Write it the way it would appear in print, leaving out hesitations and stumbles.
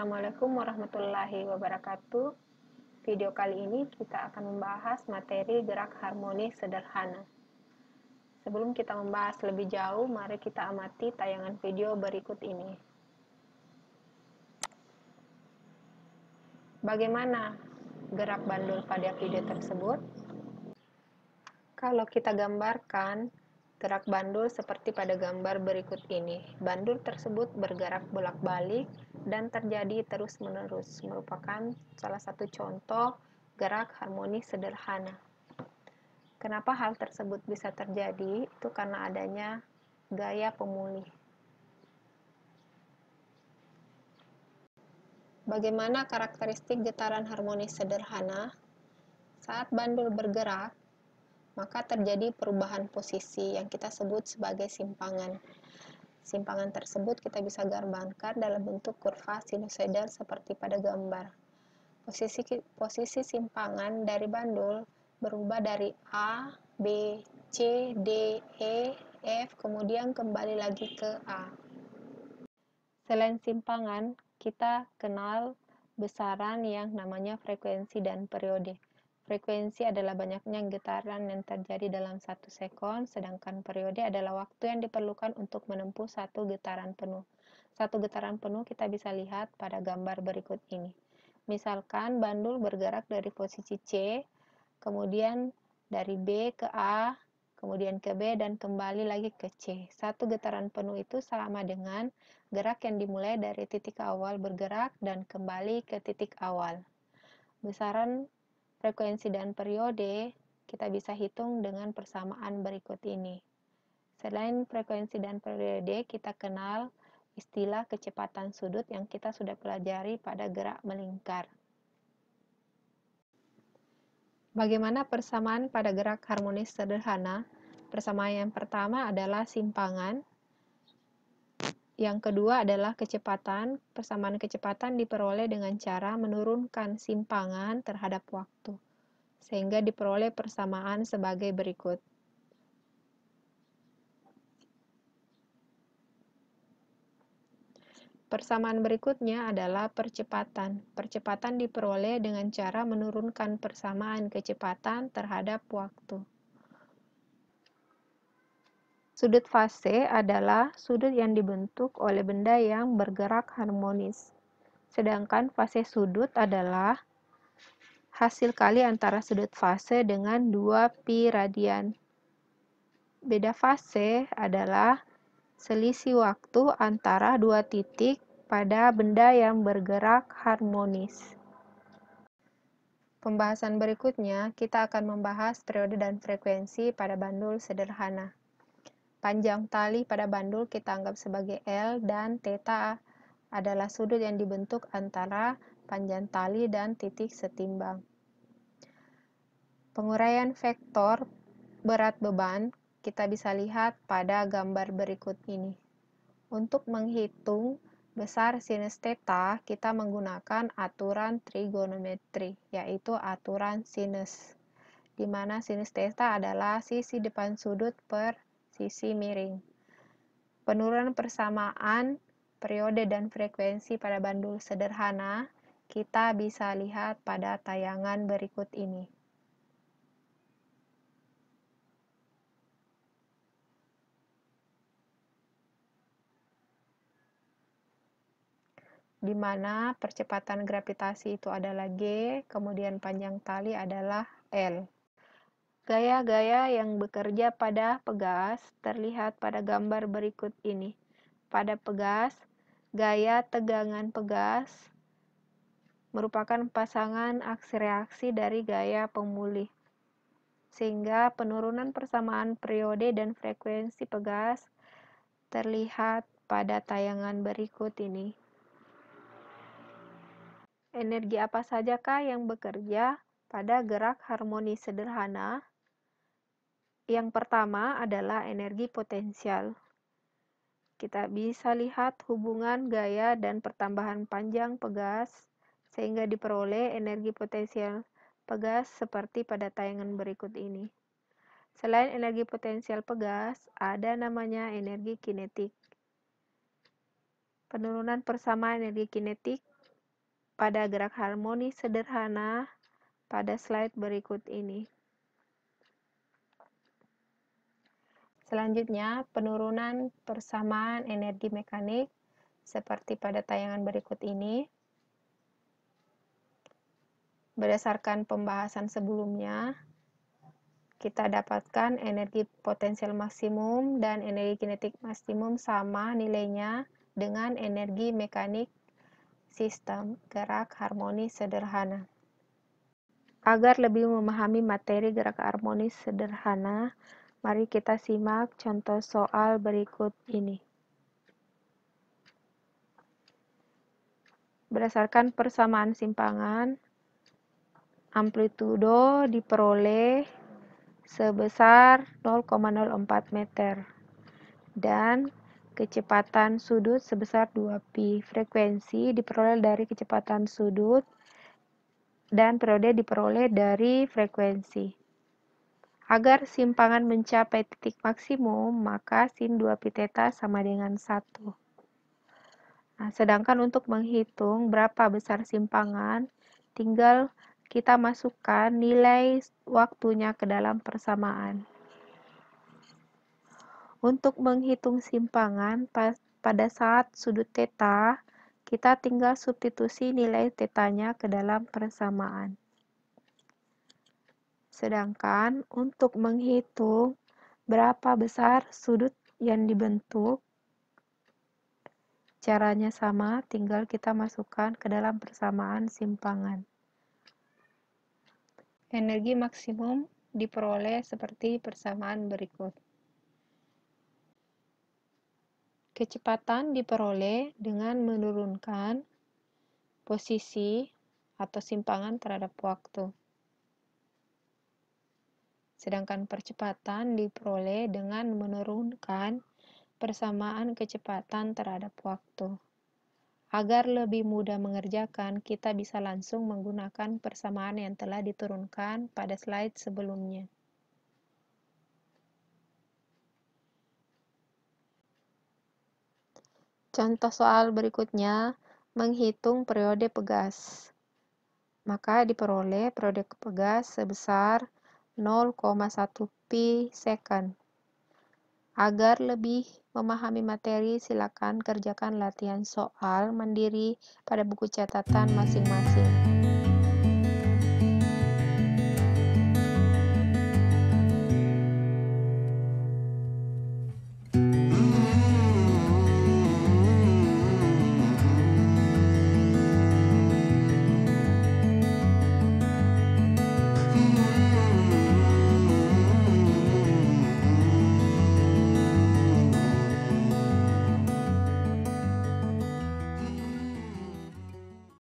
Assalamualaikum warahmatullahi wabarakatuh. Video kali ini kita akan membahas materi gerak harmonis sederhana. Sebelum kita membahas lebih jauh, mari kita amati tayangan video berikut ini. Bagaimana gerak bandul pada video tersebut? Kalau kita gambarkan gerak bandul seperti pada gambar berikut ini. Bandul tersebut bergerak bolak-balik dan terjadi terus-menerus, merupakan salah satu contoh gerak harmonis sederhana. Kenapa hal tersebut bisa terjadi? Itu karena adanya gaya pemulih. Bagaimana karakteristik getaran harmonis sederhana? Saat bandul bergerak, maka terjadi perubahan posisi yang kita sebut sebagai simpangan. Simpangan tersebut kita bisa gambarkan dalam bentuk kurva sinusoidal seperti pada gambar. Posisi simpangan dari bandul berubah dari A, B, C, D, E, F, kemudian kembali lagi ke A. Selain simpangan, kita kenal besaran yang namanya frekuensi dan periode. Frekuensi adalah banyaknya getaran yang terjadi dalam 1 sekon, sedangkan periode adalah waktu yang diperlukan untuk menempuh satu getaran penuh. Satu getaran penuh kita bisa lihat pada gambar berikut ini. Misalkan bandul bergerak dari posisi C, kemudian dari B ke A, kemudian ke B, dan kembali lagi ke C. Satu getaran penuh itu sama dengan gerak yang dimulai dari titik awal bergerak dan kembali ke titik awal. Besaran frekuensi dan periode kita bisa hitung dengan persamaan berikut ini. Selain frekuensi dan periode, kita kenal istilah kecepatan sudut yang kita sudah pelajari pada gerak melingkar. Bagaimana persamaan pada gerak harmonis sederhana? Persamaan yang pertama adalah simpangan. Yang kedua adalah kecepatan. Persamaan kecepatan diperoleh dengan cara menurunkan simpangan terhadap waktu, sehingga diperoleh persamaan sebagai berikut. Persamaan berikutnya adalah percepatan. Percepatan diperoleh dengan cara menurunkan persamaan kecepatan terhadap waktu. Sudut fase adalah sudut yang dibentuk oleh benda yang bergerak harmonis. Sedangkan fase sudut adalah hasil kali antara sudut fase dengan 2 pi radian. Beda fase adalah selisih waktu antara dua titik pada benda yang bergerak harmonis. Pembahasan berikutnya, kita akan membahas periode dan frekuensi pada bandul sederhana. Panjang tali pada bandul kita anggap sebagai L, dan theta adalah sudut yang dibentuk antara panjang tali dan titik setimbang. Penguraian vektor berat beban kita bisa lihat pada gambar berikut ini. Untuk menghitung besar sinus theta, kita menggunakan aturan trigonometri, yaitu aturan sinus, di mana sinus theta adalah sisi depan sudut per sisi miring. Penurunan persamaan periode dan frekuensi pada bandul sederhana kita bisa lihat pada tayangan berikut ini. Di mana percepatan gravitasi itu adalah G, kemudian panjang tali adalah L. Gaya-gaya yang bekerja pada pegas terlihat pada gambar berikut ini. Pada pegas, gaya tegangan pegas merupakan pasangan aksi reaksi dari gaya pemulih, sehingga penurunan persamaan periode dan frekuensi pegas terlihat pada tayangan berikut ini. Energi apa sajakah yang bekerja pada gerak harmonis sederhana? Yang pertama adalah energi potensial. Kita bisa lihat hubungan gaya dan pertambahan panjang pegas, sehingga diperoleh energi potensial pegas seperti pada tayangan berikut ini. Selain energi potensial pegas, ada namanya energi kinetik. Penurunan persamaan energi kinetik pada gerak harmonis sederhana pada slide berikut ini. Selanjutnya, penurunan persamaan energi mekanik seperti pada tayangan berikut ini. Berdasarkan pembahasan sebelumnya, kita dapatkan energi potensial maksimum dan energi kinetik maksimum sama nilainya dengan energi mekanik sistem gerak harmonis sederhana. Agar lebih memahami materi gerak harmonis sederhana, mari kita simak contoh soal berikut ini. Berdasarkan persamaan simpangan, amplitudo diperoleh sebesar 0,04 meter dan kecepatan sudut sebesar 2pi. Frekuensi diperoleh dari kecepatan sudut dan periode diperoleh dari frekuensi. Agar simpangan mencapai titik maksimum, maka sin 2pi theta sama dengan 1. Nah, sedangkan untuk menghitung berapa besar simpangan, tinggal kita masukkan nilai waktunya ke dalam persamaan. Untuk menghitung simpangan pada saat sudut theta, kita tinggal substitusi nilai tetanya ke dalam persamaan. Sedangkan untuk menghitung berapa besar sudut yang dibentuk, caranya sama, tinggal kita masukkan ke dalam persamaan simpangan. Energi maksimum diperoleh seperti persamaan berikut. Kecepatan diperoleh dengan menurunkan posisi atau simpangan terhadap waktu. Sedangkan percepatan diperoleh dengan menurunkan persamaan kecepatan terhadap waktu. Agar lebih mudah mengerjakan, kita bisa langsung menggunakan persamaan yang telah diturunkan pada slide sebelumnya. Contoh soal berikutnya, menghitung periode pegas. Maka diperoleh periode pegas sebesar 0,1 pi second. Agar lebih memahami materi, silakan kerjakan latihan soal mandiri pada buku catatan masing-masing.